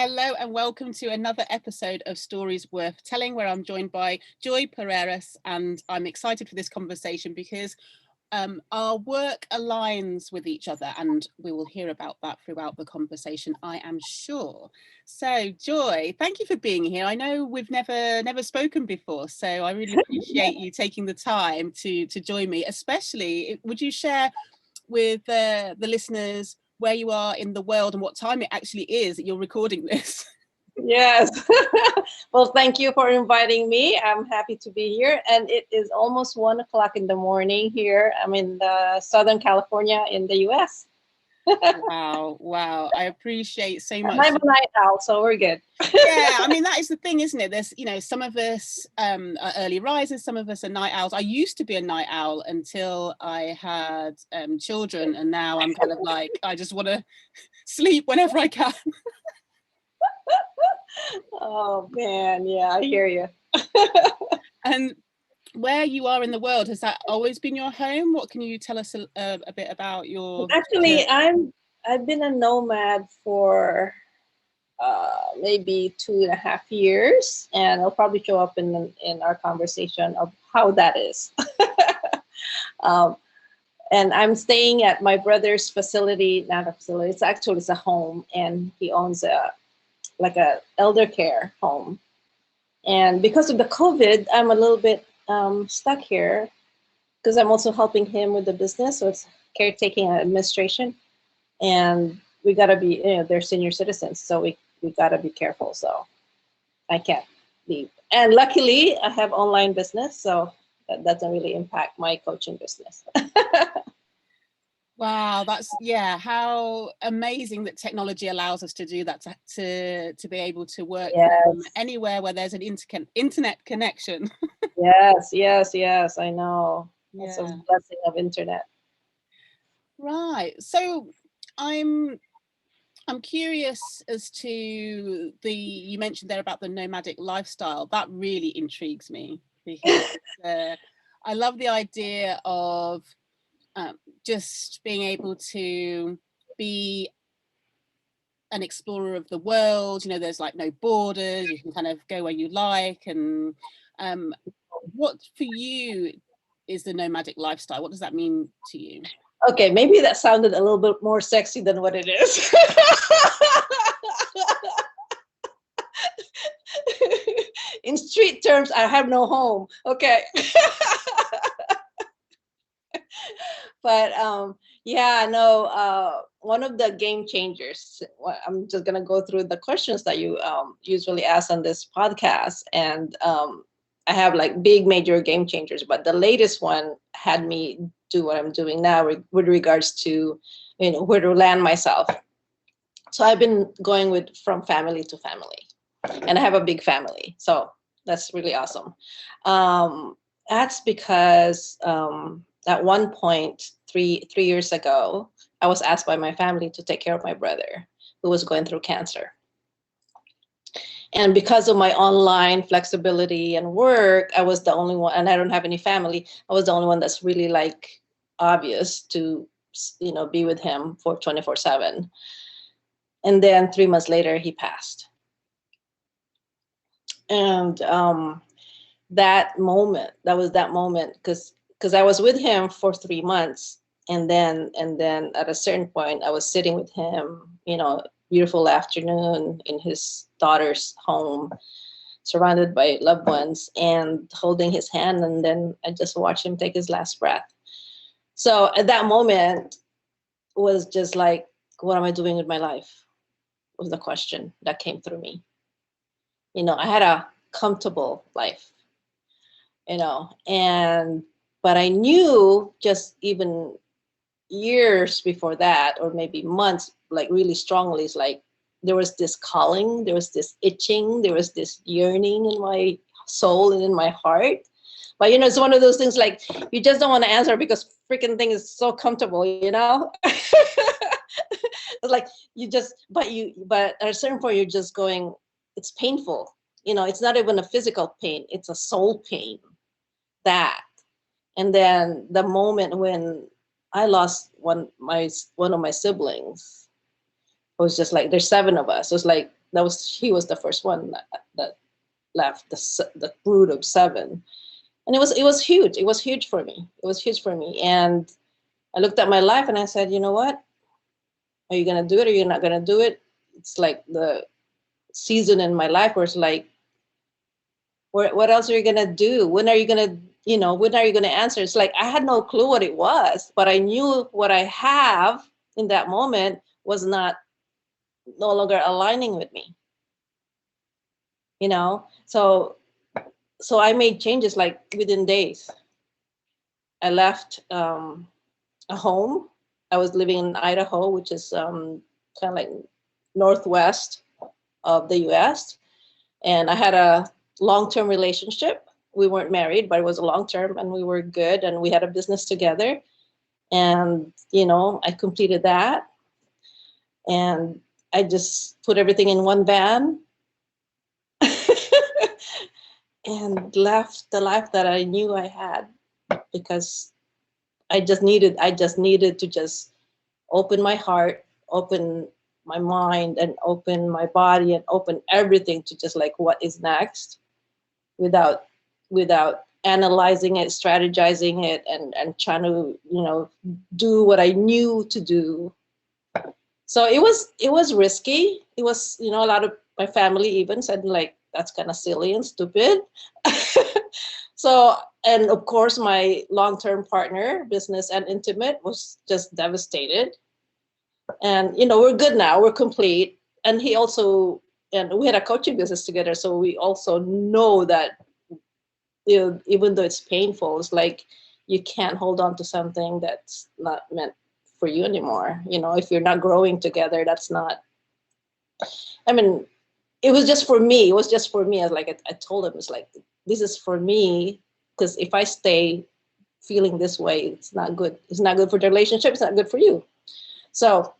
Hello and welcome to another episode of Stories Worth Telling, where I'm joined by Joy Perreras, and I'm excited for this conversation because our work aligns with each other, and we will hear about that throughout the conversation, I am sure. So Joy, thank you for being here. I know we've never spoken before, so I really appreciate you taking the time to join me. Especially, would you share with the listeners where you are in the world and what time it actually is that you're recording this? Yes. Well, thank you for inviting me. I'm happy to be here. And it is almost 1 o'clock in the morning here. I'm in Southern California in the US. Wow. I appreciate so much. I'm a night owl, so we're good. Yeah, I mean, that is the thing, isn't it? There's, some of us are early risers, some of us are night owls. I used to be a night owl until I had children, and now I'm kind of like, I just want to sleep whenever I can. Oh, man. Yeah, I hear you. And where you are in the world, has that always been your home? What can you tell us a bit about your... Actually, I've been a nomad for maybe 2.5 years, and I'll probably show up in our conversation of how that is. And I'm staying at my brother's facility, not a facility, it's a home, and he owns a elder care home. And because of the COVID, I'm a little bit stuck here because I'm also helping him with the business. So it's caretaking and administration. And we got to be, they're senior citizens. So we got to be careful. So I can't leave. And luckily, I have online business. So that doesn't really impact my coaching business. Wow, how amazing that technology allows us to do that, to be able to work from anywhere where there's an internet connection. Yes, I know. That's a blessing of internet. Right. So I'm curious as to you mentioned there about the nomadic lifestyle. That really intrigues me because I love the idea of just being able to be an explorer of the world. There's like no borders, you can kind of go where you like. And what for you is the nomadic lifestyle? What does that mean to you? Okay, maybe that sounded a little bit more sexy than what it is. In street terms, I have no home. Okay. But one of the game changers, I'm just going to go through the questions that you usually ask on this podcast. And I have like big major game changers, but the latest one had me do what I'm doing now with regards to, where to land myself. So I've been going from family to family, and I have a big family. So that's really awesome. That's because at one point, three years ago, I was asked by my family to take care of my brother who was going through cancer. And because of my online flexibility and work, I was the only one, and I don't have any family. I was the only one that's really like obvious to, be with him for 24/7. And then 3 months later, he passed. And that moment, because I was with him for 3 months. And then at a certain point, I was sitting with him, beautiful afternoon in his daughter's home, surrounded by loved ones, and holding his hand. And then I just watched him take his last breath. So at that moment was just like, what am I doing with my life? Was the question that came through me. I had a comfortable life, but I knew just even years before that, or maybe months, like really strongly, it's like there was this calling, there was this itching, there was this yearning in my soul and in my heart. But it's one of those things like you just don't want to answer because freaking thing is so comfortable, It's like but at a certain point you're just going, it's painful. It's not even a physical pain, it's a soul pain. And then the moment when I lost one of my siblings, it was just like, there's 7 of us. It was like he was the first one that left the brood of 7. And it was huge. It was huge for me. It was huge for me. And I looked at my life and I said, you know what? Are you going to do it or you're not going to do it? It's like the season in my life where it's like, what else are you going to do? When are you going to, when are you going to answer? It's like, I had no clue what it was, but I knew what I have in that moment was no longer aligning with me, So I made changes like within days. I left a home. I was living in Idaho, which is kind of like northwest of the US. And I had a long-term relationship. We weren't married, but it was a long-term and we were good and we had a business together. And, I completed that. And I just put everything in one van and left the life that I knew I had, because I just needed to just open my heart, open my mind, and open my body, and open everything to just like what is next, without analyzing it, strategizing it, and trying to do what I knew to do. So it was risky. It was, a lot of my family even said like, that's kind of silly and stupid. So, and of course, my long-term partner, business and intimate, was just devastated. And, we're good now, we're complete. And he also, and we had a coaching business together. So we also know that, even though it's painful, it's like, you can't hold on to something that's not meant for you anymore. If you're not growing together, that's not, it was just for me. It was just for me. I told him, it's like, this is for me, because if I stay feeling this way, it's not good. It's not good for the relationship. It's not good for you. So,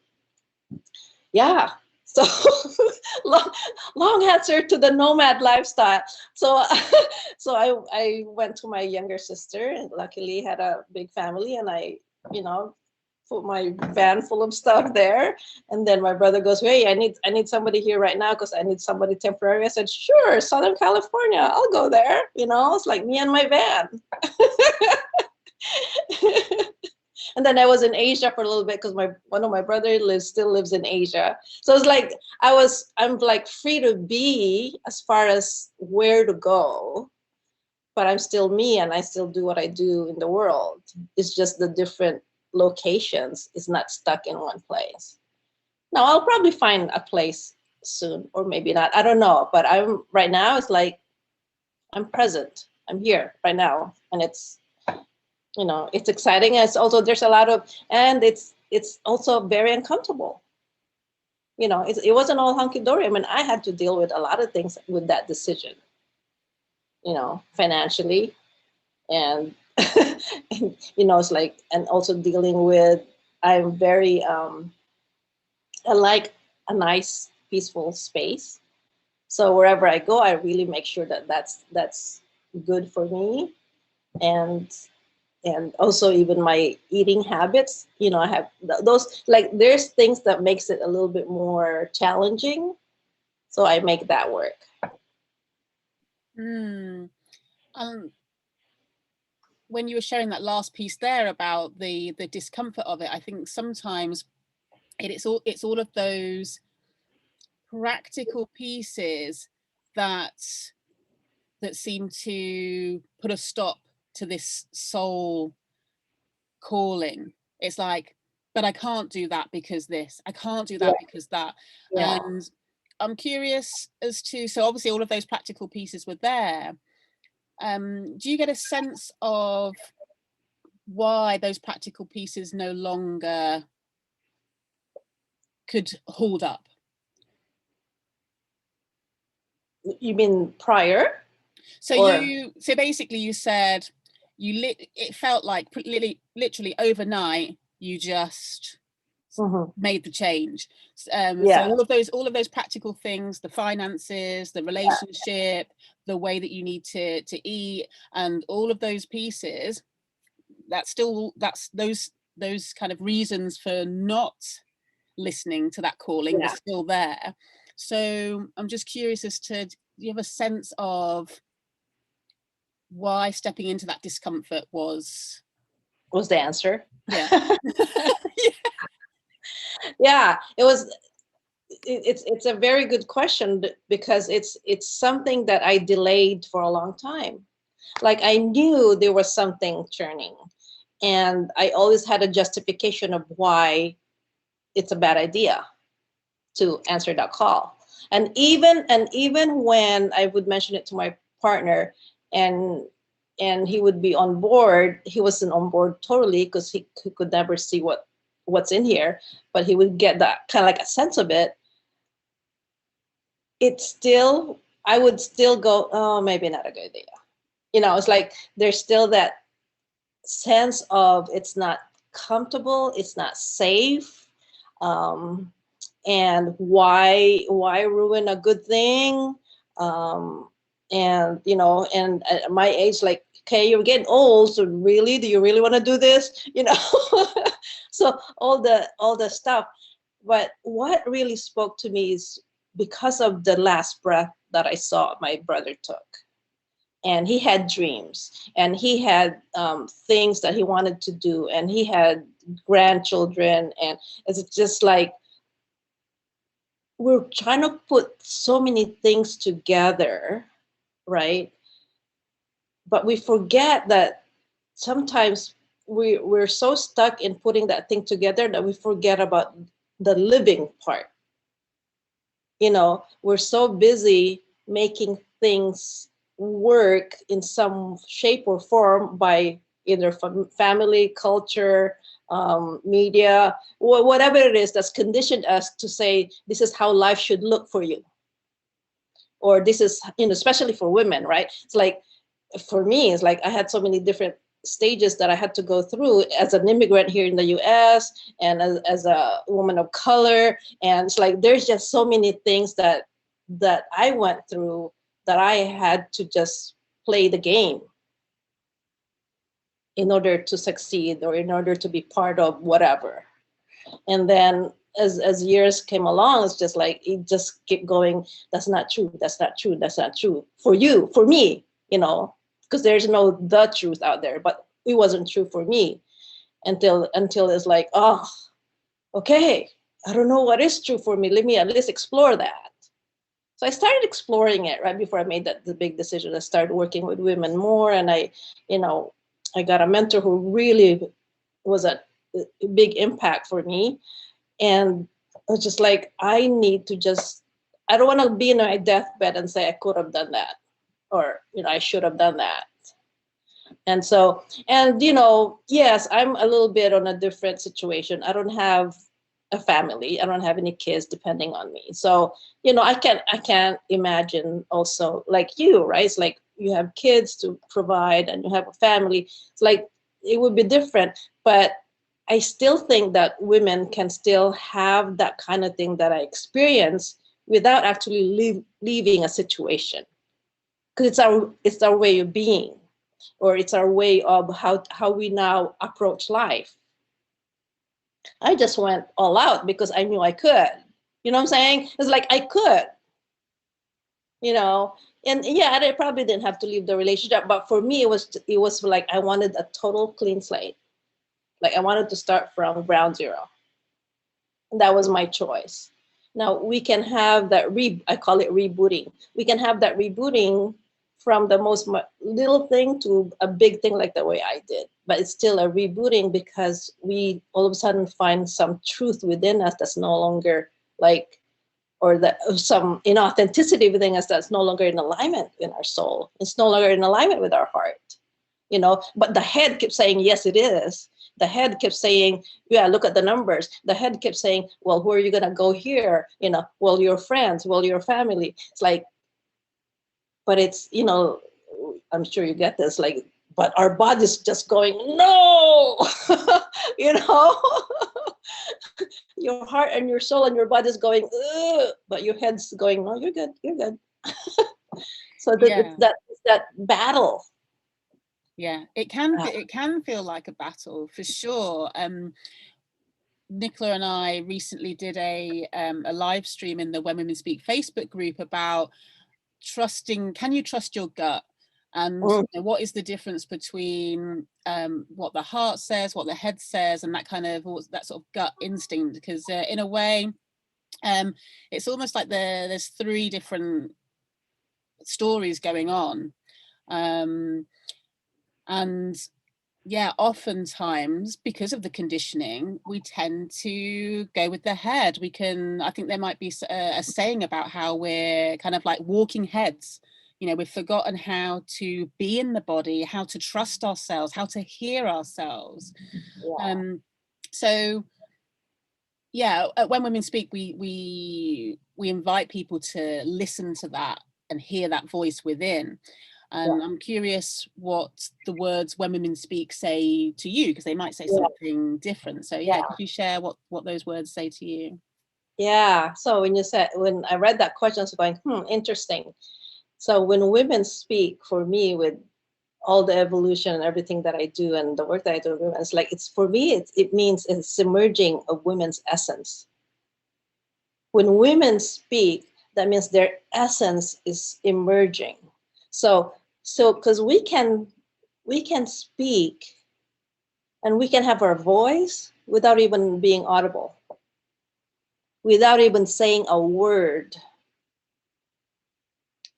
yeah. So, long answer to the nomad lifestyle. So, I went to my younger sister, and luckily had a big family, and I, put my van full of stuff there. And then my brother goes, hey, I need somebody here right now because I need somebody temporary. I said, sure, Southern California, I'll go there. It's like me and my van. And then I was in Asia for a little bit because one of my brothers still lives in Asia. So it's like I'm like free to be as far as where to go, but I'm still me and I still do what I do in the world. It's just the different locations. It's not stuck in one place. Now I'll probably find a place soon, or maybe not. I don't know. But I'm right now. It's like I'm present. I'm here right now, and it's it's exciting. It's also there's a lot of, and it's also very uncomfortable. It wasn't all hunky dory. I had to deal with a lot of things with that decision. Financially, and it's like, and also dealing with, I'm very I like a nice peaceful space, so wherever I go I really make sure that that's good for me. And also even my eating habits, I have those, like there's things that makes it a little bit more challenging, so I make that work. When you were sharing that last piece there about the discomfort of it, I think sometimes it's all of those practical pieces that seem to put a stop to this soul calling. It's like, but I can't do that because this, I can't do that because that. And I'm curious as to, so obviously all of those practical pieces were there. Do you get a sense of why those practical pieces no longer could hold up? You mean prior? So so basically you said it felt like literally overnight you just made the change. So all of those practical things, the finances, the relationship, the way that you need to eat, and all of those pieces, that's those kind of reasons for not listening to that calling, Yeah. they're still there. So I'm just curious as to, do you have a sense of why stepping into that discomfort was the answer? Yeah. Yeah, it was. It's a very good question, because it's something that I delayed for a long time. Like, I knew there was something churning, and I always had a justification of why it's a bad idea to answer that call. And even when I would mention it to my partner, and he would be on board, he wasn't on board totally, because he could never see what's in here, but he would get that kind of like a sense of it. I would still go, oh, maybe not a good idea. It's like there's still that sense of it's not comfortable, it's not safe. And why ruin a good thing? And at my age, like, okay, you're getting old, so really, do you really want to do this? So all the stuff. But what really spoke to me is because of the last breath that I saw my brother took. And he had dreams, and he had things that he wanted to do, and he had grandchildren, and it's just like we're trying to put so many things together, right? But we forget that sometimes we're so stuck in putting that thing together that we forget about the living part. We're so busy making things work in some shape or form by either family, culture, media, whatever it is that's conditioned us to say, this is how life should look for you. Or this is, especially for women, right? It's like, for me, it's like I had so many different stages that I had to go through as an immigrant here in the US, and as a woman of color. And it's like, there's just so many things that I went through, that I had to just play the game in order to succeed, or in order to be part of whatever. And then as years came along, it's just like, it just kept going, that's not true, that's not true, that's not true for you, for me, because there's no the truth out there, but it wasn't true for me until it's like, oh, okay, I don't know what is true for me, let me at least explore that. So I started exploring it right before I made the big decision. I started working with women more, and I got a mentor who really was a big impact for me. And I was just like, I don't want to be in my deathbed and say I could have done that, or I should have done that. And so, and yes, I'm a little bit on a different situation. I don't have a family. I don't have any kids depending on me. So, I can't imagine also like you, right? It's like you have kids to provide, and you have a family. It's like, it would be different, but I still think that women can still have that kind of thing that I experience without actually leaving a situation. Because it's our way of being, or it's our way of how we now approach life. I just went all out because I knew I could. You know what I'm saying? It's like I could, and yeah, I probably didn't have to leave the relationship, but for me, it was like I wanted a total clean slate. Like, I wanted to start from ground zero. And that was my choice. Now we can have that I call it rebooting. We can have that rebooting from the most little thing to a big thing, like the way I did. But it's still a rebooting, because we all of a sudden find some truth within us that's no longer like, or that some inauthenticity within us that's no longer in alignment in our soul. It's no longer in alignment with our heart. But the head kept saying, yes, it is. The head kept saying, yeah, look at the numbers. The head kept saying, well, where are you going to go here? Well, your friends, well, your family. It's like, but it's, I'm sure you get this, like, but our body's just going, no, your heart and your soul and your body's going, ugh, but your head's going, no, you're good, you're good. So it's that battle. Yeah, it can feel like a battle for sure. Nicola and I recently did a live stream in the When Women Speak Facebook group about trusting, can you trust your gut? And what is the difference between what the heart says, what the head says, and that kind of, that sort of gut instinct? Because in a way, it's almost like there's three different stories going on. And yeah, oftentimes because of the conditioning, we tend to go with the head. I think there might be a saying about how we're kind of like walking heads. You know, we've forgotten how to be in the body, how to trust ourselves, how to hear ourselves. Yeah. So yeah, When Women Speak, we invite people to listen to that and hear that voice within. And I'm curious what the words When Women Speak say to you, because they might say something different. So yeah, could you share what those words say to you? Yeah. So when I read that question, I was going, interesting. So when women speak, for me, with all the evolution and everything that I do and the work that I do with women, it's like, for me, it means it's emerging of women's essence. When women speak, that means their essence is emerging. So because we can speak and we can have our voice without even being audible, without even saying a word.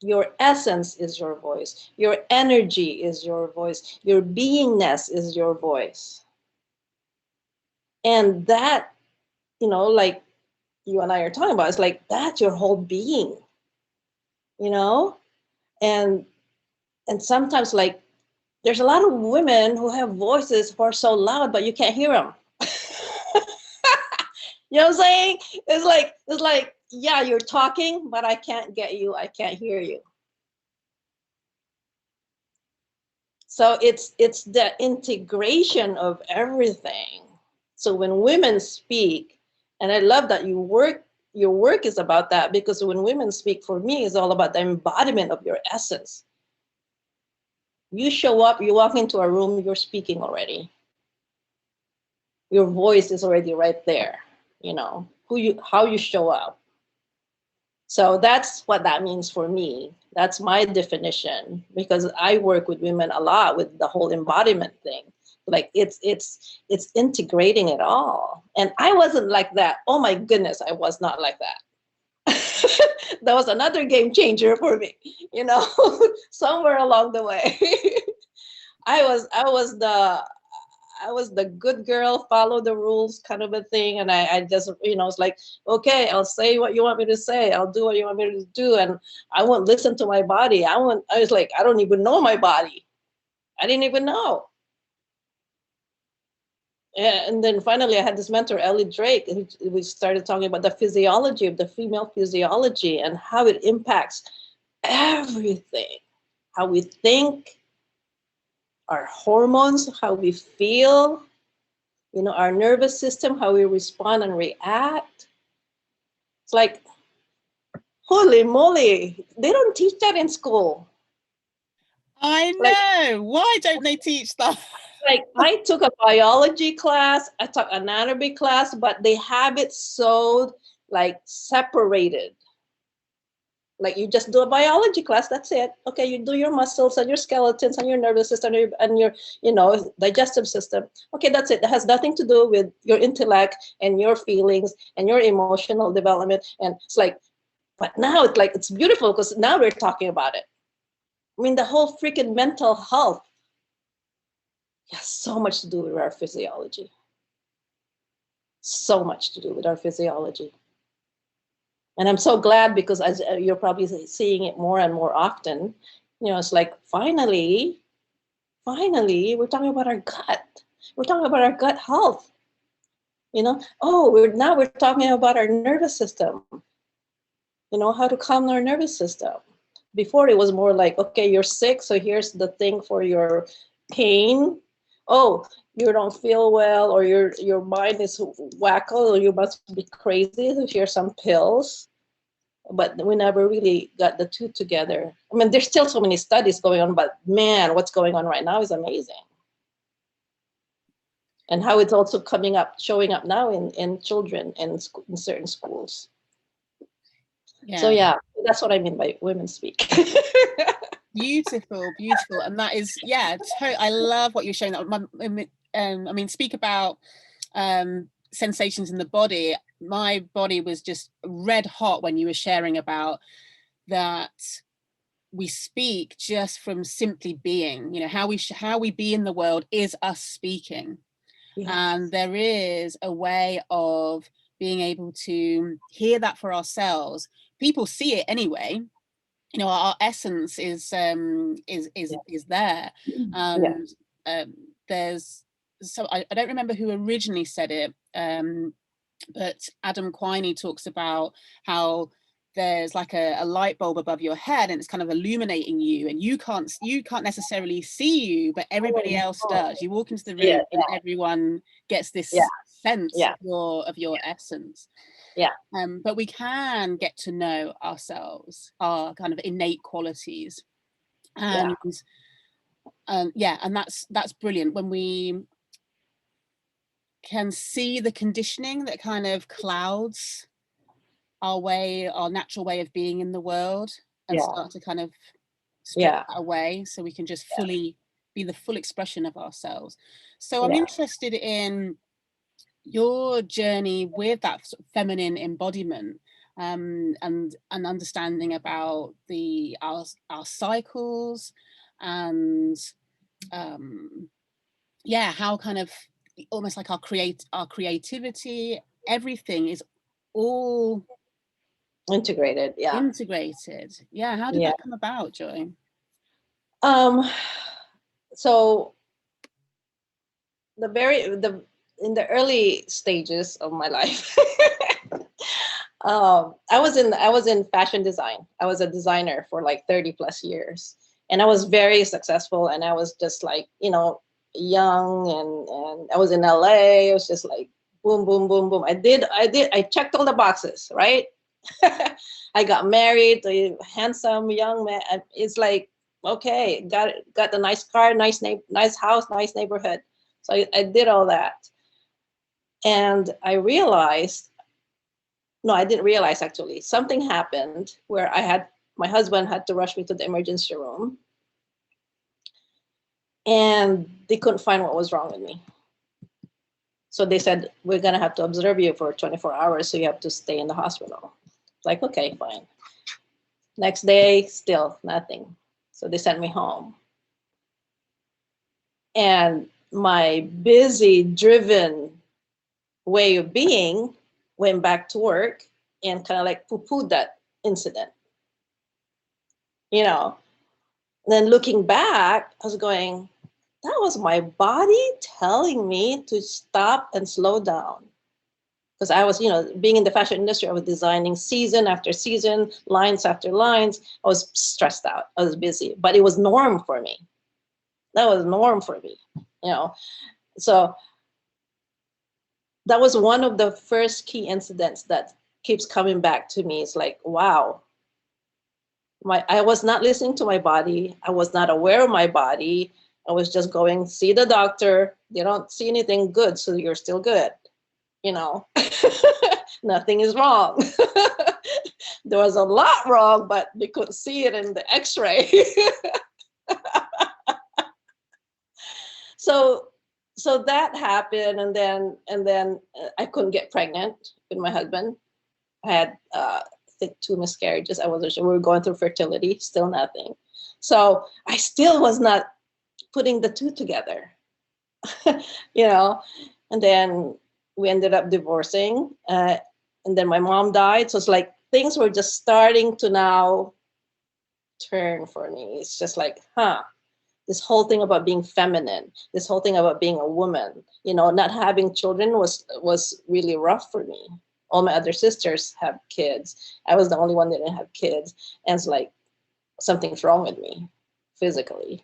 Your essence is your voice. Your energy is your voice. Your beingness is your voice. And that, like you and I are talking about, it's like that's your whole being, and sometimes, like, there's a lot of women who have voices who are so loud, but you can't hear them. You know what I'm saying? It's like, yeah, you're talking, but I can't get you. I can't hear you. So it's the integration of everything. So when women speak, and I love that your work is about that, because when women speak, for me, is all about the embodiment of your essence. You show up, you walk into a room, you're speaking already. Your voice is already right there, how you show up. So that's what that means for me. That's my definition, because I work with women a lot with the whole embodiment thing. Like it's integrating it all. And I wasn't like that. Oh my goodness, I was not like that. That was another game changer for me, somewhere along the way. I was the good girl, follow the rules kind of a thing. And I just, it's like, okay, I'll say what you want me to say. I'll do what you want me to do. And I won't listen to my body. I was like, I don't even know my body. I didn't even know. And then finally I had this mentor, Ellie Drake, and we started talking about the physiology of the female physiology and how it impacts everything, how we think, our hormones, how we feel, our nervous system, how we respond and react. It's like, holy moly, they don't teach that in school. I know. Why don't they teach that? Like, I took a biology class, I took anatomy class, but they have it so like separated. Like, you just do a biology class, that's it. Okay, you do your muscles and your skeletons and your nervous system and your digestive system. Okay, that's it. That has nothing to do with your intellect and your feelings and your emotional development. And it's like, but now it's like, it's beautiful because now we're talking about it. I mean, the whole freaking mental health has so much to do with our physiology. So much to do with our physiology. And I'm so glad, because as you're probably seeing it more and more often, it's like, finally, we're talking about our gut. We're talking about our gut health. We're talking about our nervous system. How to calm our nervous system. Before it was more like, okay, you're sick, so here's the thing for your pain. Oh, you don't feel well, or your mind is wacko, or you must be crazy, so here's some pills. But we never really got the two together. I mean, there's still so many studies going on, but man, what's going on right now is amazing. and how it's also showing up now in children and in certain schools. So yeah, that's what I mean by women speak. Beautiful, beautiful. And that is, yeah, I love what you're showing. I mean, speak about sensations in the body. My body was just red hot when you were sharing about that. We speak just from simply being, you know, how we be in the world is us speaking. Yes. And there is a way of being able to hear that for ourselves. People see it anyway. You know, our essence is there. And there's, so I don't remember who originally said it, but Adam Quiney talks about how there's like a light bulb above your head and it's kind of illuminating you, and you can't necessarily see you, but everybody else does. You walk into the room and everyone gets this sense of your essence. But we can get to know ourselves, our kind of innate qualities, and and that's brilliant when we can see the conditioning that kind of clouds our natural way of being in the world, and start to kind of strip that away, so we can just fully be the full expression of ourselves. So I'm interested in your journey with that sort of feminine embodiment, and understanding about our cycles, and how kind of almost like our creativity, everything is all integrated. How did that come about, Joy? So in the early stages of my life, I was in fashion design. I was a designer for like 30 plus years, and I was very successful, and I was just like, you know, young, and I was in LA. It was just like boom, boom, boom, boom. I checked all the boxes, right? I got married to a handsome young man. It's like, okay, got the nice car, nice house, nice neighborhood. So I did all that. And I realized, no, I didn't realize actually. Something happened where my husband had to rush me to the emergency room. And they couldn't find what was wrong with me. So they said, we're going to have to observe you for 24 hours. So you have to stay in the hospital. Like, okay, fine. Next day, still nothing. So they sent me home. And my busy, driven way of being went back to work and kind of like poo-pooed that incident. You know, and then looking back, I was going, that was my body telling me to stop and slow down. Because I was, you know, being in the fashion industry, I was designing season after season, lines after lines. I was stressed out. I was busy, but it was norm for me. That was norm for me, you know. So that was one of the first key incidents that keeps coming back to me. It's like, wow, I was not listening to my body. I was not aware of my body. I was just going, see the doctor. They don't see anything good, so you're still good. You know, nothing is wrong. There was a lot wrong, but they couldn't see it in the x-ray. So that happened, and then I couldn't get pregnant with my husband. I had I think 2 miscarriages. I wasn't sure. We were going through fertility, still nothing. So I still was not putting the two together. You know, and then we ended up divorcing, and then my mom died. So it's like things were just starting to now turn for me. It's just like, this whole thing about being feminine, this whole thing about being a woman, you know, not having children was really rough for me. All my other sisters have kids. I was the only one that didn't have kids. And it's like, something's wrong with me physically,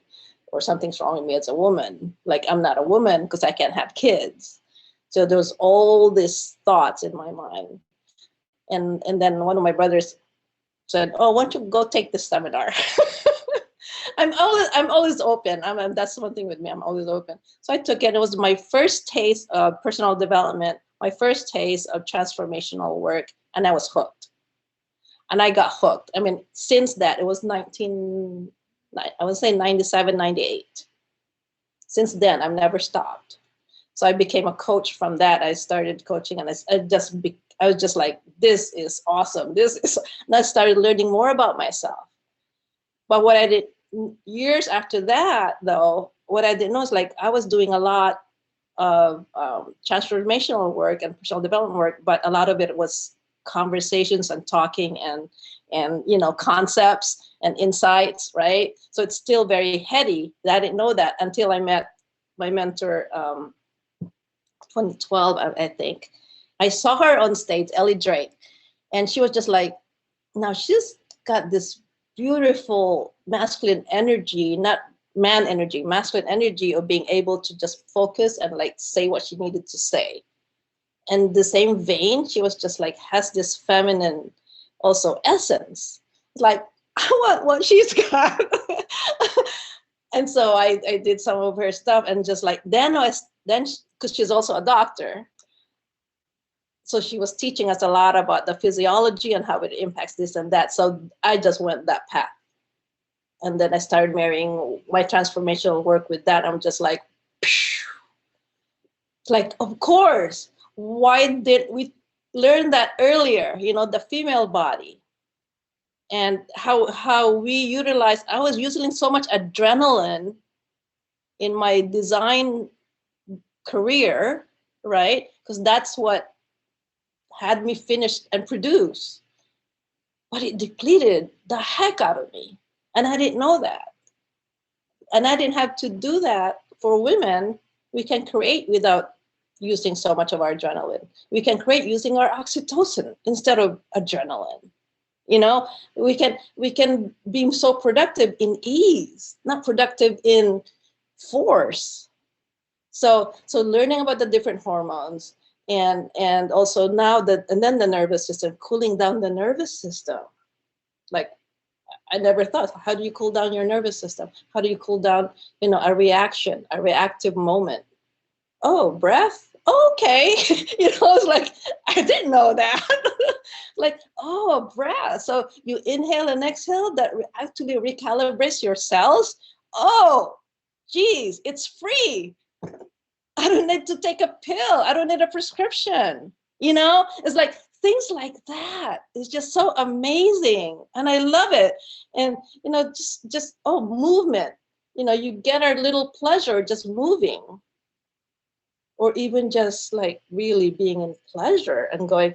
or something's wrong with me as a woman. Like, I'm not a woman because I can't have kids. So there was all these thoughts in my mind. And then one of my brothers said, oh, why don't you go take this seminar? I'm always open. That's one thing with me. I'm always open. So I took it. It was my first taste of personal development, my first taste of transformational work, and I was hooked. And I got hooked. I mean, since that, it was I would say 97, 98. Since then, I've never stopped. So I became a coach from that. I started coaching, and I was just like, this is awesome. And I started learning more about myself. But what I did years after that, though, what I didn't know is like I was doing a lot of transformational work and personal development work, but a lot of it was conversations and talking and concepts and insights, right? So it's still very heady. I didn't know that until I met my mentor, 2012, I think. I saw her on stage, Ellie Drake, and she was just like, now she's got this beautiful masculine energy, not man energy, masculine energy of being able to just focus and like say what she needed to say. And the same vein, she was just like, has this feminine also essence. It's like, I want what she's got. And so I did some of her stuff, and just like, then because she's also a doctor, so she was teaching us a lot about the physiology and how it impacts this and that. So I just went that path. And then I started marrying my transformational work with that. I'm just like, phew. Like, of course, why did we learn that earlier? The female body and how we utilize. I was using so much adrenaline in my design career, right? Because that's what had me finished and produce. But it depleted the heck out of me. And I didn't know that. And I didn't have to do that for women. We can create without using so much of our adrenaline. We can create using our oxytocin instead of adrenaline. We can be so productive in ease, not productive in force. So learning about the different hormones and also now and then the nervous system, cooling down the nervous system. Like, I never thought, how do you cool down your nervous system? How do you cool down, a reactive moment? Oh, breath? Okay. It's like, I didn't know that. Like, oh, breath. So you inhale and exhale, that actually recalibrates your cells. Oh, geez, it's free. I don't need to take a pill. I don't need a prescription. It's like things like that. It's just so amazing. And I love it. And, just movement. You get our little pleasure just moving. Or even just like really being in pleasure and going,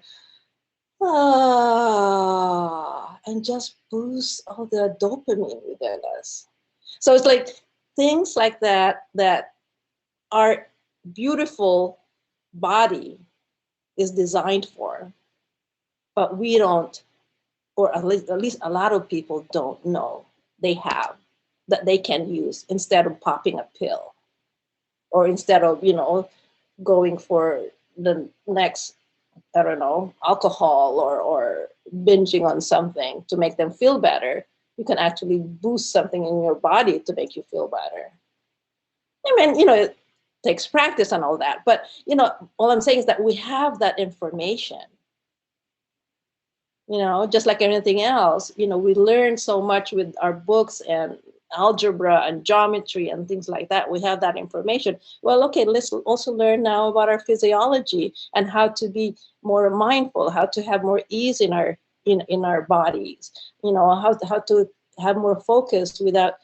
and just boost all the dopamine within us. So it's like things like that our beautiful body is designed for, but we don't, or at least a lot of people don't know they have, that they can use instead of popping a pill, or instead of going for the next, I don't know, alcohol or binging on something to make them feel better. You can actually boost something in your body to make you feel better. I mean, it takes practice and all that. But, all I'm saying is that we have that information. Just like anything else, we learn so much with our books and algebra and geometry and things like that. We have that information. Well, okay, let's also learn now about our physiology and how to be more mindful, how to have more ease in our bodies, how to have more focus without,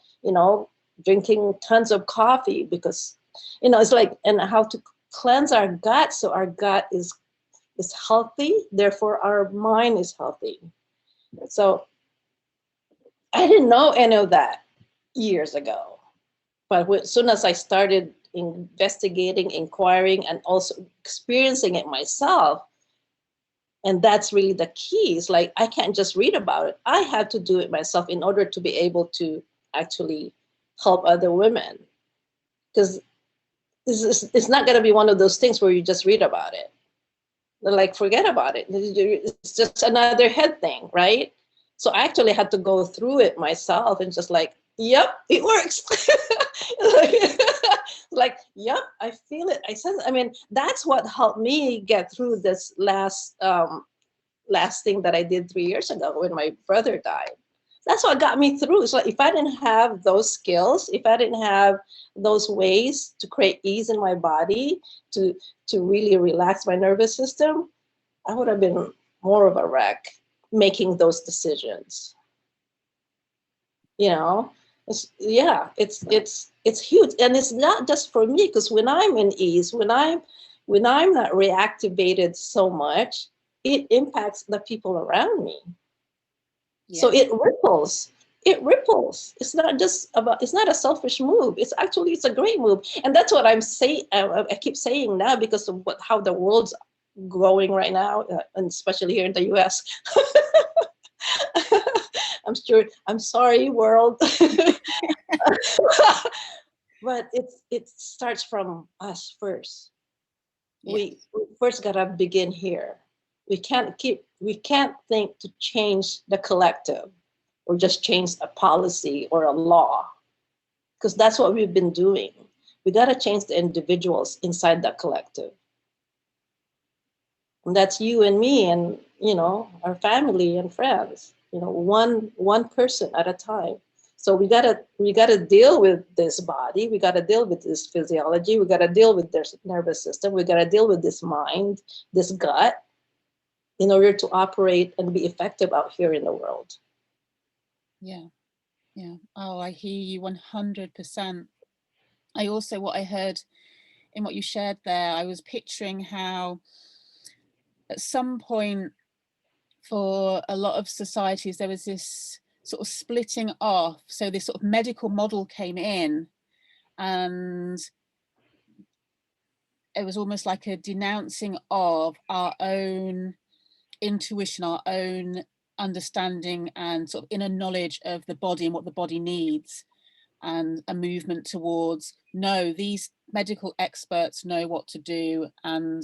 drinking tons of coffee, because, it's like, and how to cleanse our gut so our gut is healthy, therefore our mind is healthy. So I didn't know any of that years ago. But as soon as I started investigating, inquiring, and also experiencing it myself, and that's really the key. It's like, I can't just read about it. I have to do it myself in order to be able to actually help other women. Because it's not going to be one of those things where you just read about it. Like, forget about it. It's just another head thing, right? So I actually had to go through it myself and just like yep, it works. like, yep, I feel it. I sense. I mean, that's what helped me get through this last thing that I did 3 years ago when my brother died. That's what got me through. So if I didn't have those skills, if I didn't have those ways to create ease in my body, to really relax my nervous system, I would have been more of a wreck making those decisions. You know, it's huge, and it's not just for me, because when I'm in ease, when I'm not reactivated so much, it impacts the people around me. Yeah. So it ripples. It ripples. It's not just about. It's not a selfish move. It's a great move, and that's what I'm saying. I keep saying now because of how the world's going right now, and especially here in the U.S. I'm sure. I'm sorry, world, but it starts from us first. Yeah. We first gotta begin here. We can't think to change the collective or just change a policy or a law, because that's what we've been doing. We gotta change the individuals inside the collective. And that's you and me and our family and friends, one person at a time. So we gotta deal with this body, we gotta deal with this physiology, we gotta deal with this nervous system, we gotta deal with this mind, this gut, in order to operate and be effective out here in the world. Yeah. Yeah. Oh, I hear you 100%. I also, what I heard in what you shared there, I was picturing how at some point for a lot of societies, there was this sort of splitting off. So this sort of medical model came in, and it was almost like a denouncing of our own intuition, our own understanding and sort of inner knowledge of the body and what the body needs, and a movement towards, no, these medical experts know what to do. And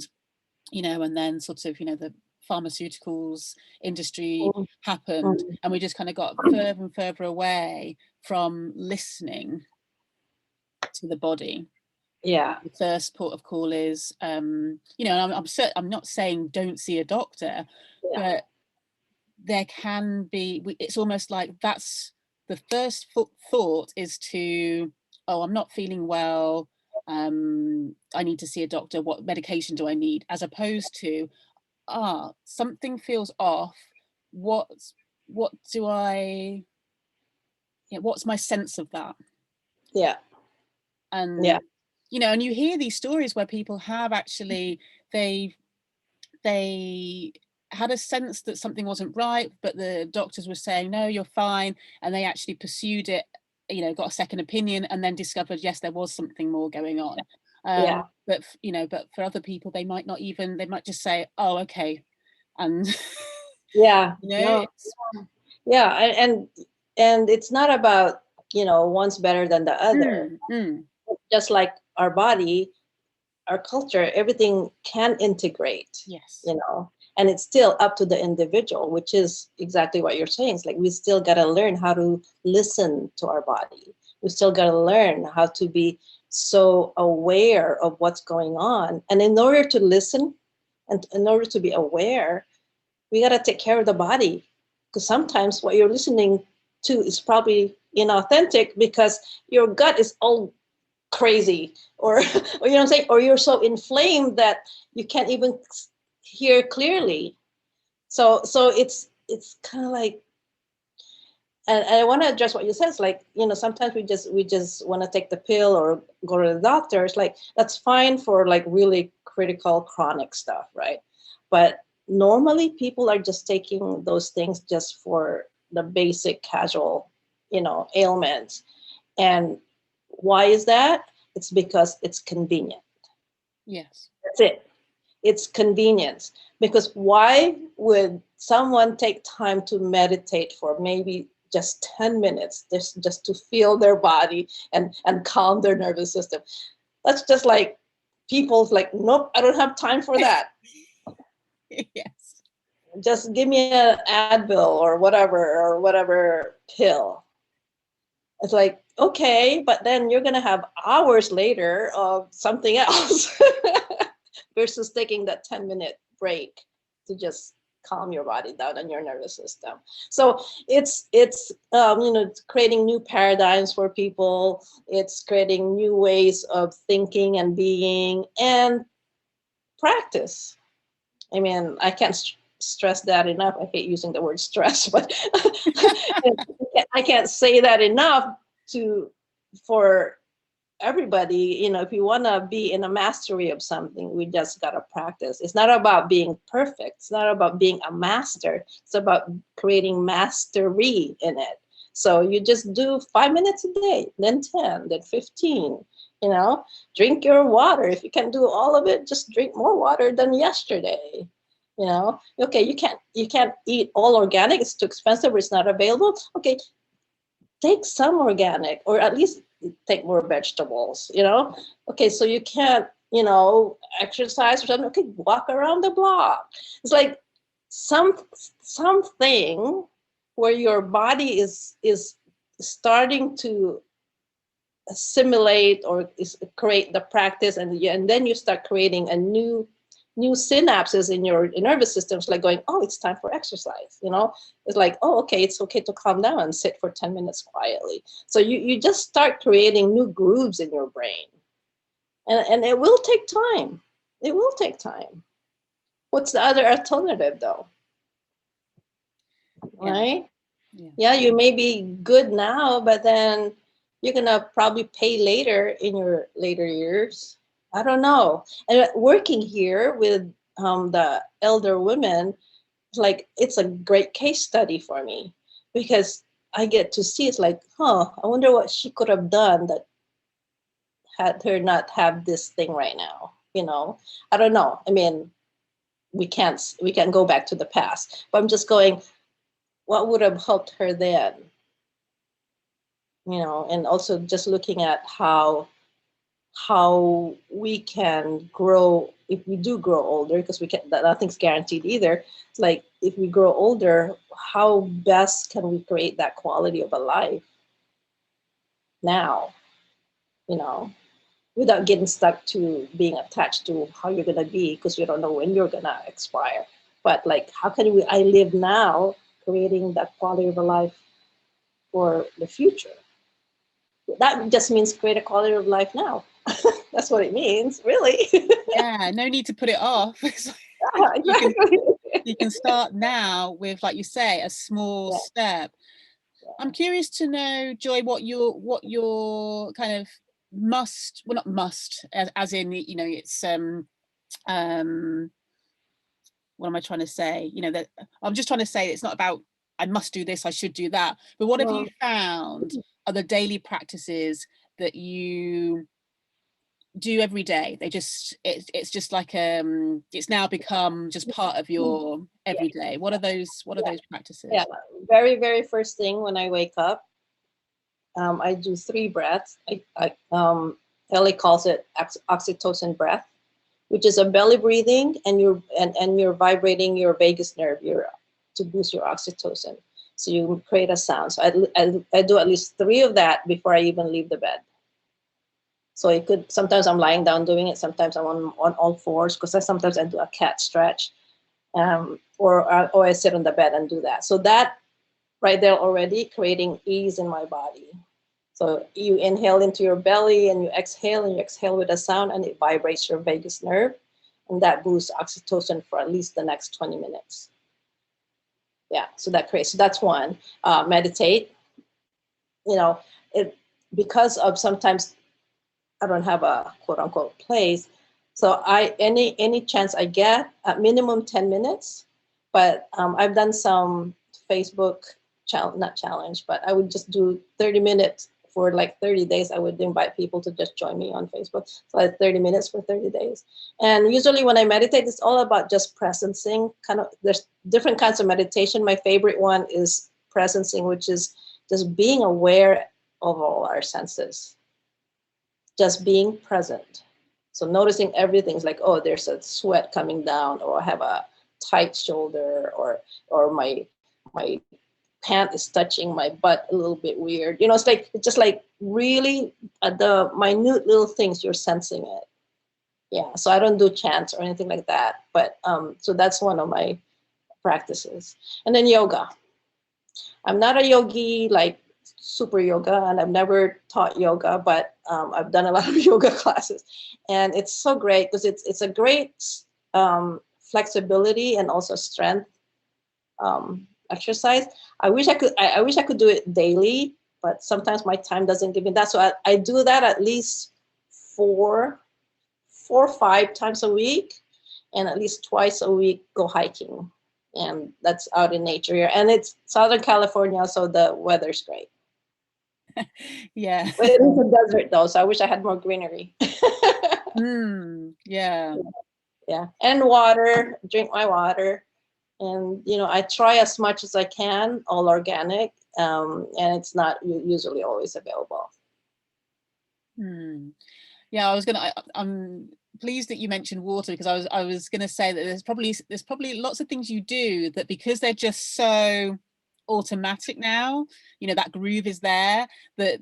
and then sort of the pharmaceuticals industry happened, and we just kind of got further and further away from listening to the body. Yeah. The first port of call is and I'm not saying don't see a doctor, Yeah. but there can be, it's almost like that's the first thought is to, oh, I'm not feeling well, I need to see a doctor, what medication do I need, as opposed to, something feels off, what do I, what's my sense of that? Yeah. And Yeah. and you hear these stories where people have actually, they had a sense that something wasn't right, but the doctors were saying, no, you're fine, and they actually pursued it, got a second opinion, and then discovered, yes, there was something more going on. Yeah. But for other people, they might just say, oh, okay, and Yeah. No. Yeah. And it's not about one's better than the other. Just like our body, our culture, everything can integrate. Yes. And it's still up to the individual, which is exactly what you're saying. It's like we still got to learn how to listen to our body. We still got to learn how to be so aware of what's going on. And in order to listen and in order to be aware, we got to take care of the body, because sometimes what you're listening to is probably inauthentic because your gut is all crazy, or or what I'm saying, or you're so inflamed that you can't even hear clearly. So it's kind of like, and I want to address what you said. It's like, sometimes we just want to take the pill or go to the doctor. It's like, that's fine for like really critical chronic stuff, right? But normally people are just taking those things just for the basic casual ailments. And why is that? It's because it's convenient. Yes. That's it. It's convenience. Because why would someone take time to meditate for maybe just 10 minutes just to feel their body and calm their nervous system? That's just like people's like, nope, I don't have time for that. Yes. Just give me an Advil or whatever pill. It's like, okay, but then you're going to have hours later of something else versus taking that 10-minute break to just calm your body down and your nervous system. So it's it's creating new paradigms for people. It's creating new ways of thinking and being, and practice. I mean, I can't stress that enough. I hate using the word stress, but I can't say that enough for everybody. If you want to be in a mastery of something, we just got to practice. It's not about being perfect. It's not about being a master. It's about creating mastery in it. So you just do 5 minutes a day, then 10, then 15. Drink your water. If you can do all of it, just drink more water than yesterday. Okay, you can't eat all organic. It's too expensive, or it's not available. Okay, take some organic, or at least take more vegetables. Okay, so you can't exercise or something. Okay, walk around the block. It's like something where your body is starting to assimilate or create the practice, and then you start creating a new synapses in your nervous system. It's like going, oh, it's time for exercise. It's like, oh, okay, it's okay to calm down and sit for 10 minutes quietly. So you just start creating new grooves in your brain, and it will take time. It will take time. What's the other alternative, though? Yeah. Right? Yeah, you may be good now, but then you're gonna probably pay later in your later years. I don't know. And working here with the elder women, it's a great case study for me, because I get to see, it's like, I wonder what she could have done that had her not have this thing right now. I don't know. I mean, we can't go back to the past, but I'm just going, what would have helped her then? And also just looking at how we can grow if we do grow older, because nothing's guaranteed either. It's like, if we grow older, how best can we create that quality of a life now, without getting stuck to being attached to how you're going to be, because you don't know when you're going to expire. But like, how can I live now, creating that quality of a life for the future? That just means create a quality of life now. That's what it means, really. Yeah, no need to put it off. Yeah, exactly. You can start now with, like you say, a small step. I'm curious to know, Joy, what your kind of must, well, not must, as in, it's what am I trying to say? That I'm just trying to say it's not about I must do this, I should do that. But what have you found are the daily practices that you do every day? It's just like it's now become just part of your everyday. What are those practices? Yeah, very, very first thing when I wake up, I do 3 breaths. Ellie calls it oxytocin breath, which is a belly breathing, and you're vibrating your vagus nerve to boost your oxytocin. So you create a sound. So I do at least 3 of that before I even leave the bed. So sometimes I'm lying down doing it. Sometimes I'm on all fours, because sometimes I do a cat stretch, or I sit on the bed and do that. So that right there already creating ease in my body. So you inhale into your belly and you exhale with a sound, and it vibrates your vagus nerve, and that boosts oxytocin for at least the next 20 minutes. Yeah, so that's one. Meditate. Because of sometimes I don't have a quote unquote place. So any chance I get, at minimum 10 minutes, but I've done some Facebook not challenge, but I would just do 30 minutes for like 30 days. I would invite people to just join me on Facebook. So like 30 minutes for 30 days. And usually when I meditate, it's all about just presencing. There's different kinds of meditation. My favorite one is presencing, which is just being aware of all our senses. Just being present. So noticing everything's like, oh, there's a sweat coming down, or I have a tight shoulder, or my pant is touching my butt a little bit weird. You know, it's just like really the minute little things, you're sensing it. Yeah, so I don't do chants or anything like that, but so that's one of my practices. And then yoga. I'm not a yogi, like super yoga, and I've never taught yoga, but I've done a lot of yoga classes, and it's so great because it's a great flexibility and also strength exercise. I wish I could do it daily, but sometimes my time doesn't give me that. So I do that at least four or five times a week, and at least twice a week go hiking. And that's out in nature here. And it's Southern California, so the weather's great. Yeah. But it is a desert though, so I wish I had more greenery. Yeah. Yeah. And water, drink my water. And, you know, I try as much as I can, all organic, and it's not usually always available. Yeah, I'm pleased that you mentioned water, because I was going to say that there's probably lots of things you do that, because they're just so automatic now, you know, that groove is there, that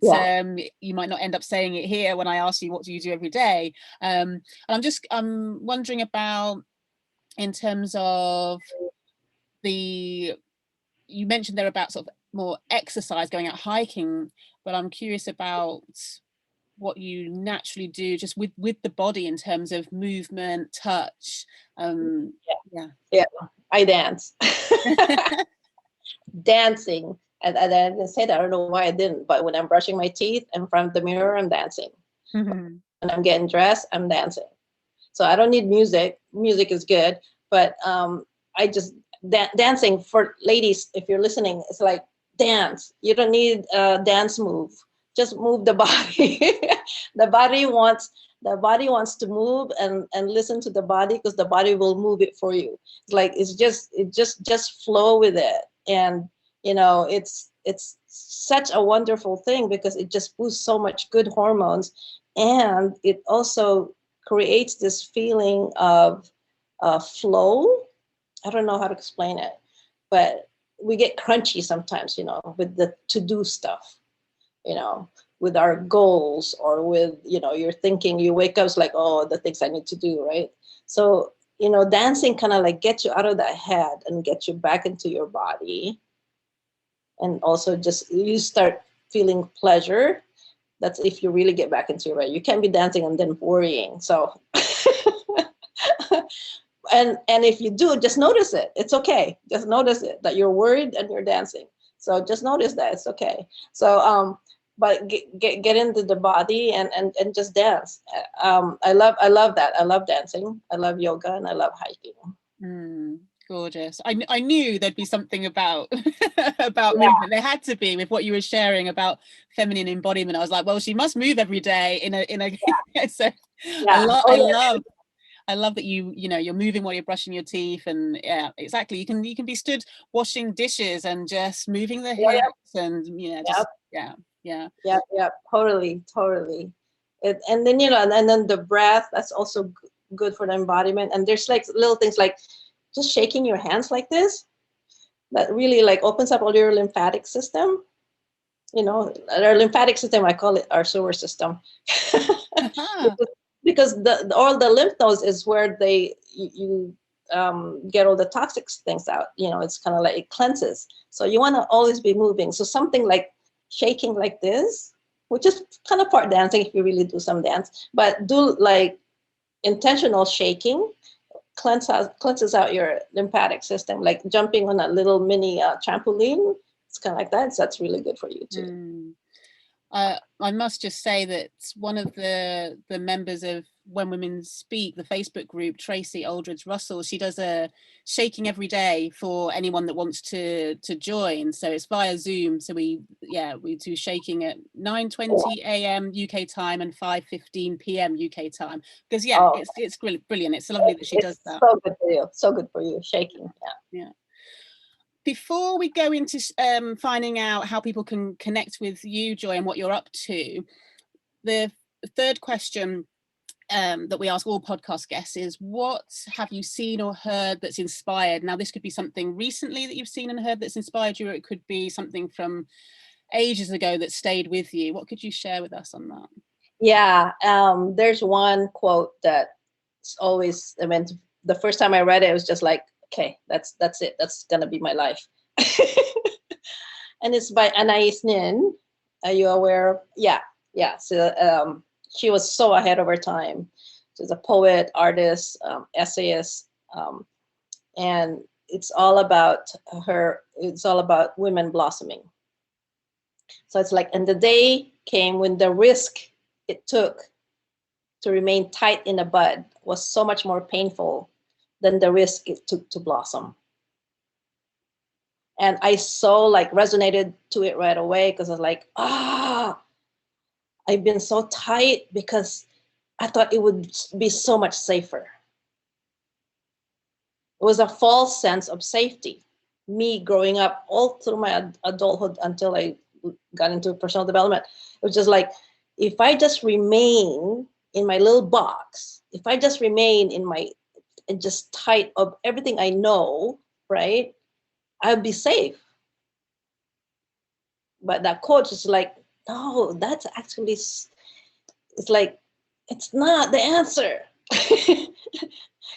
you might not end up saying it here when I ask you what do you do every day. And I'm wondering about, in terms of you mentioned there about sort of more exercise, going out hiking, but I'm curious about what you naturally do just with the body in terms of movement, touch. Yeah, I dance. Dancing, and I didn't say that, I don't know why I didn't, but when I'm brushing my teeth in front of the mirror, I'm dancing. When I'm getting dressed, I'm dancing. So I don't need music is good, but I just dancing. For ladies, if you're listening, it's like dance. You don't need a dance move, just move the body. the body wants to move, and listen to the body, because the body will move it for you. It's like it just flow with it. And you know, it's such a wonderful thing, because it just boosts so much good hormones, and it also creates this feeling of flow. I don't know how to explain it, but we get crunchy sometimes, you know, with the to-do stuff, you know, with our goals, or with, you know, you're thinking, you wake up, it's like, oh, the things I need to do, right? So, you know, dancing kind of like gets you out of that head and get you back into your body. And also just you start feeling pleasure. That's if you really get back into your body. You can't be dancing and then worrying. So and if you do, just notice it. It's okay. Just notice it, that you're worried and you're dancing. So just notice that it's okay. So but get into the body and just dance. I love that. I love dancing. I love yoga, and I love hiking. Gorgeous. I knew there'd be something about about movement. There had to be, with what you were sharing about feminine embodiment. I was like, well, she must move every day in a so I love that you know, you're moving while you're brushing your teeth. And yeah, exactly, you can be stood washing dishes and just moving the hips, and you know, just totally. And then, you know, and then the breath, that's also good for the embodiment. And there's like little things like just shaking your hands like this, that really like opens up all your lymphatic system. You know, our lymphatic system, I call it our sewer system. because all the lymph nodes is where you get all the toxic things out. You know, it's kind of like it cleanses. So you want to always be moving. So something like shaking like this, which is kind of part dancing if you really do some dance, but do like intentional shaking, cleanses out your lymphatic system, like jumping on a little mini trampoline. It's kind of like that. So that's really good for you too. I must just say that one of the members of When Women Speak, the Facebook group, Tracy Aldridge Russell, she does a shaking every day for anyone that wants to join. So it's via Zoom. So we do shaking at 9:20 a.m. UK time and 5:15 p.m. UK time. Because it's brilliant. It's lovely that she does that. So good for you. So good for you. Shaking. Yeah. Before we go into finding out how people can connect with you, Joy, and what you're up to, the third question that we ask all podcast guests is, what have you seen or heard that's inspired? Now, this could be something recently that you've seen and heard that's inspired you, or it could be something from ages ago that stayed with you. What could you share with us on that? Yeah, there's one quote that's always, I mean, the first time I read it, it was just like, okay, that's it. That's gonna be my life. And it's by Anais Nin. Are you aware of? Yeah, yeah. So she was so ahead of her time. She's a poet, artist, essayist, and it's all about her. It's all about women blossoming. So it's like, and the day came when the risk it took to remain tight in a bud was so much more painful than the risk it took to blossom. And I so like resonated to it right away, because I was like, I've been so tight because I thought it would be so much safer. It was a false sense of safety. Me growing up all through my adulthood until I got into personal development, it was just like, if I just remain in my little box, if I just remain in my, and just tight of everything I know, right, I'll be safe. But that coach is like, no, that's actually, it's like, it's not the answer.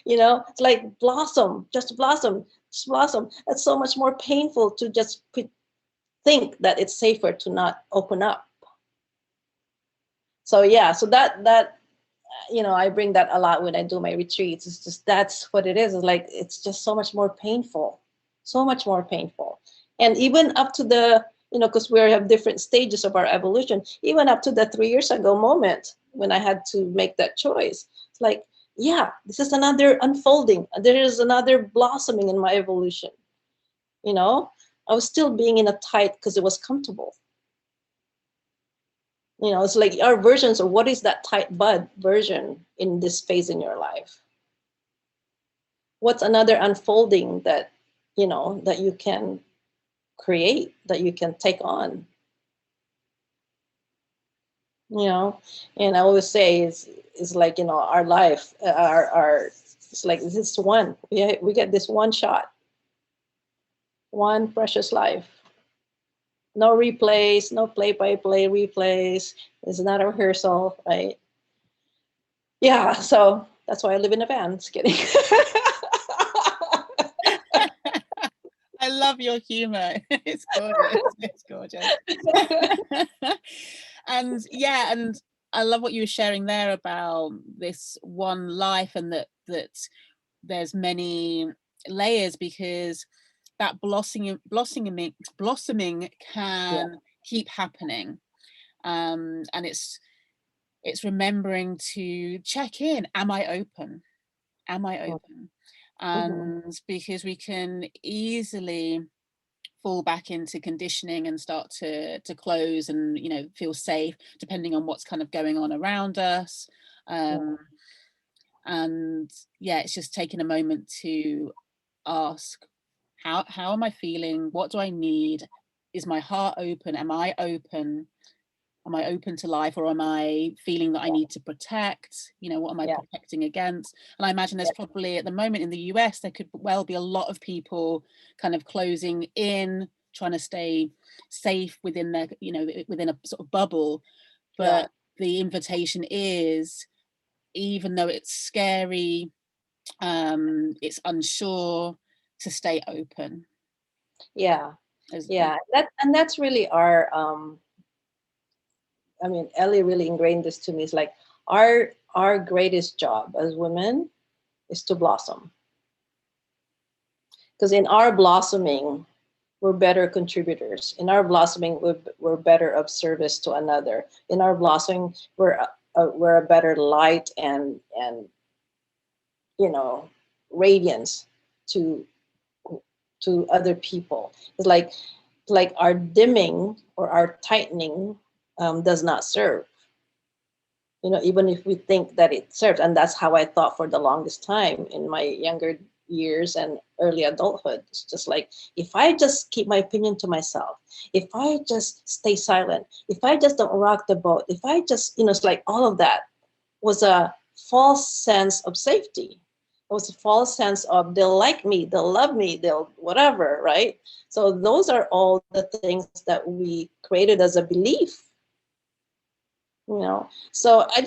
You know, it's like blossom, just blossom, just blossom. That's so much more painful to just think that it's safer to not open up. So yeah, so that you know, I bring that a lot when I do my retreats. It's just, that's what it is. It's like, it's just so much more painful, so much more painful. And even up to the, you know, because we have different stages of our evolution, even up to the 3 years ago moment when I had to make that choice, it's like, yeah, this is another unfolding. There is another blossoming in my evolution. You know, I was still being in a tight because it was comfortable. You know, it's like our versions of what is that tight bud version in this phase in your life. What's another unfolding that, you know, that you can create, that you can take on? You know, and I always say it's like, you know, our life, our it's like this one. We get this one shot, one precious life. No replays, no play-by-play replays. It's not a rehearsal, right? Yeah, so that's why I live in a van. Just kidding. I love your humor. It's gorgeous. It's gorgeous. And yeah, and I love what you were sharing there about this one life, and that there's many layers, because that blossoming can keep happening. And it's remembering to check in. Am I open? Am I open? And because we can easily fall back into conditioning and start to close and, you know, feel safe, depending on what's kind of going on around us. And yeah, it's just taking a moment to ask, how am I feeling? What do I need? Is my heart open? Am I open? Am I open to life, or am I feeling that I need to protect? You know, what am I protecting against? And I imagine there's probably, at the moment in the US, there could well be a lot of people kind of closing in, trying to stay safe within their, you know, within a sort of bubble. But the invitation is, even though it's scary, it's unsure, to stay open. Yeah. That's really our I mean, Ellie really ingrained this to me. It's like our greatest job as women is to blossom. Because in our blossoming, we're better contributors. In our blossoming, we're better of service to another. In our blossoming, we're a better light and you know, radiance to other people. It's like our dimming or our tightening does not serve. You know, even if we think that it serves. And that's how I thought for the longest time in my younger years and early adulthood. It's just like, if I just keep my opinion to myself, if I just stay silent, if I just don't rock the boat, if I just, you know, it's like all of that was a false sense of safety. It was a false sense of they'll like me, they'll love me, they'll whatever, right? So those are all the things that we created as a belief, So I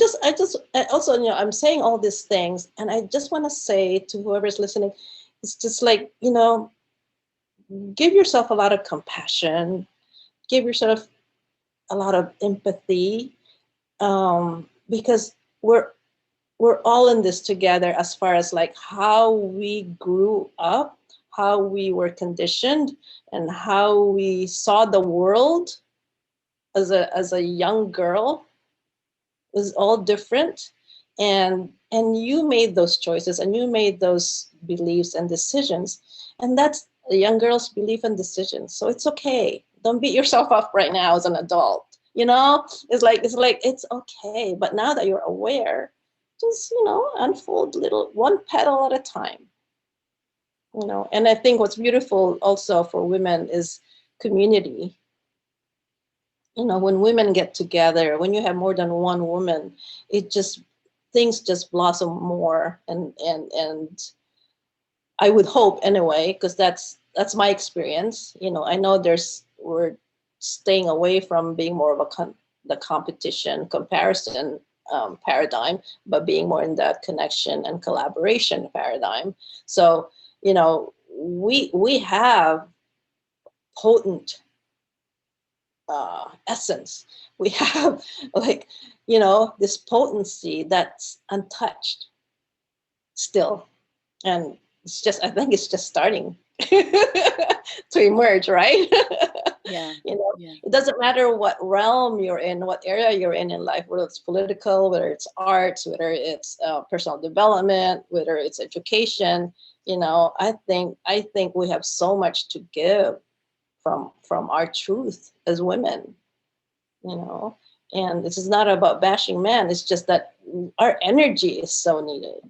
also, I'm saying all these things, and I just want to say to whoever's listening, it's just like, give yourself a lot of compassion, give yourself a lot of empathy, because we're all in this together, as far as like how we grew up, how we were conditioned, and how we saw the world as a young girl is all different. And you made those choices, and you made those beliefs and decisions, and that's a young girl's belief and decisions. So it's okay. Don't beat yourself up right now as an adult. It's okay. But now that you're aware, just unfold little, one petal at a time. And I think what's beautiful also for women is community. When women get together, when you have more than one woman, things just blossom more. And I would hope anyway, because that's my experience. I know we're staying away from being more of the competition, comparison paradigm, but being more in that connection and collaboration paradigm. So, we have potent essence. We have this potency that's untouched still, and I think it's just starting to emerge, right? Yeah. It doesn't matter what realm you're in, what area you're in life, whether it's political, whether it's arts, whether it's personal development, whether it's education. I think we have so much to give from our truth as women, and this is not about bashing men. It's just that our energy is so needed.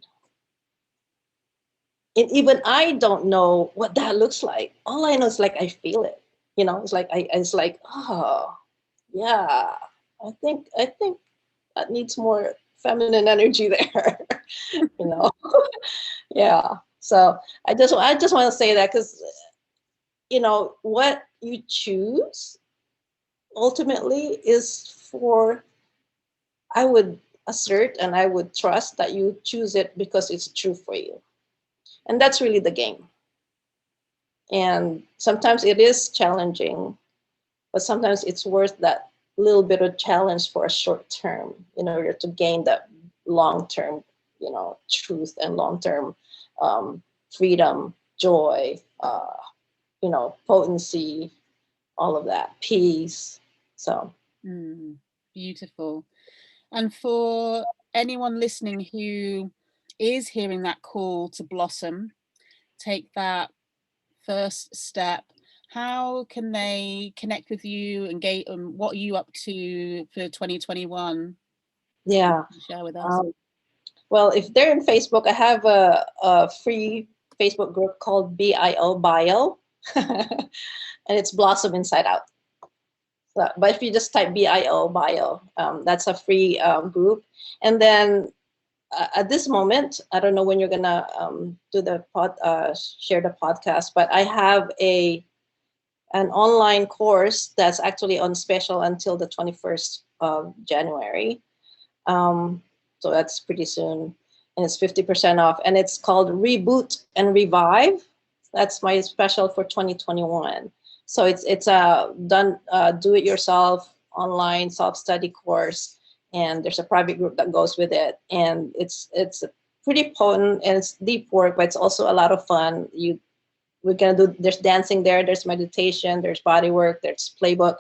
And even I don't know what that looks like. All I know is like I feel it. It's like, oh yeah, I think that needs more feminine energy there. Yeah. So I just want to say that, because what you choose ultimately is I would assert, and I would trust that you choose it because it's true for you. And that's really the game. And sometimes it is challenging, but sometimes it's worth that little bit of challenge for a short term in order to gain that long-term, truth and long-term freedom, joy, potency, all of that, peace. So beautiful. And for anyone listening who is hearing that call to blossom, take that first step, how can they connect with you, engage, and what are you up to for 2021? Yeah. Share with us. Well, if they're in Facebook, I have a free Facebook group called Bio, and it's Blossom Inside Out. So, but if you just type Bio, that's a free group. And then at this moment, I don't know when you're gonna do the share the podcast, but I have an online course that's actually on special until the 21st of January. So that's pretty soon, and it's 50% off, and it's called Reboot and Revive. That's my special for 2021. So it's a do it yourself online self-study course, and there's a private group that goes with it, and it's pretty potent, and it's deep work, but it's also a lot of fun. We're gonna do, there's dancing there, there's meditation, there's body work, there's playbook.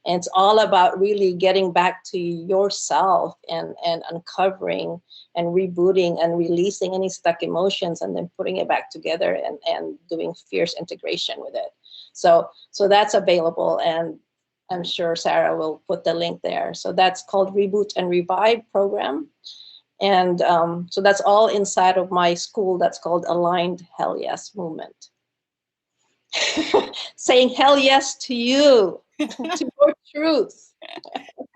And it's all about really getting back to yourself and uncovering and rebooting and releasing any stuck emotions, and then putting it back together and doing fierce integration with it. So that's available, and I'm sure Sarah will put the link there. So that's called Reboot and Revive program. And so that's all inside of my school that's called Aligned HellYES Movement. saying hell yes to you, to your truth.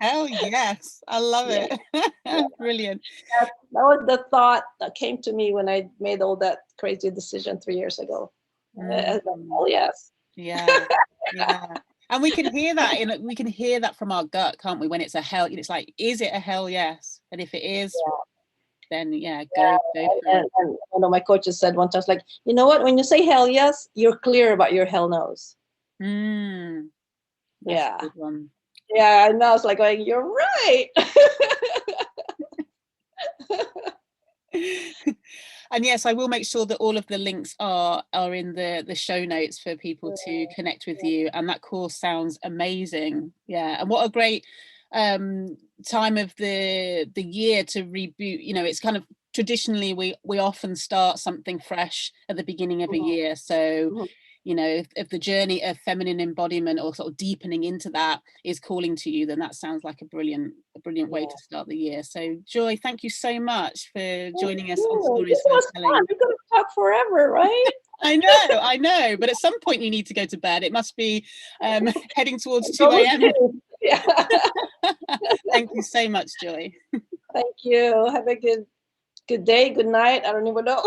Hell yes. I love Yeah. it. Brilliant. That was the thought that came to me when I made all that crazy decision 3 years ago. Mm. Hell yes. Yeah. Yeah. And we can hear that we can hear that from our gut, can't we? When it's a hell, it's like, is it a hell yes? And if it is, then yeah, go for it. And one of my coaches said one time, like, you know what? When you say hell yes, you're clear about your hell no's. Mm, that's Yeah. a good one. Yeah, and I was like, going, you're right. And yes, I will make sure that all of the links are in the show notes for people to connect with you. And that course sounds amazing. Yeah. And what a great time of the year to reboot. You know, it's kind of traditionally we often start something fresh at the beginning of a year. So you know, if the journey of feminine embodiment or sort of deepening into that is calling to you, then that sounds like a brilliant way to start the year. So Joy, thank you so much for joining us on Stories This was Worth Telling. fun. We could have talked forever, right? I know, but at some point you need to go to bed. It must be heading towards 2 a.m. Yeah. Thank you so much, Joy. Thank you. Have a good day, good night. I don't even know.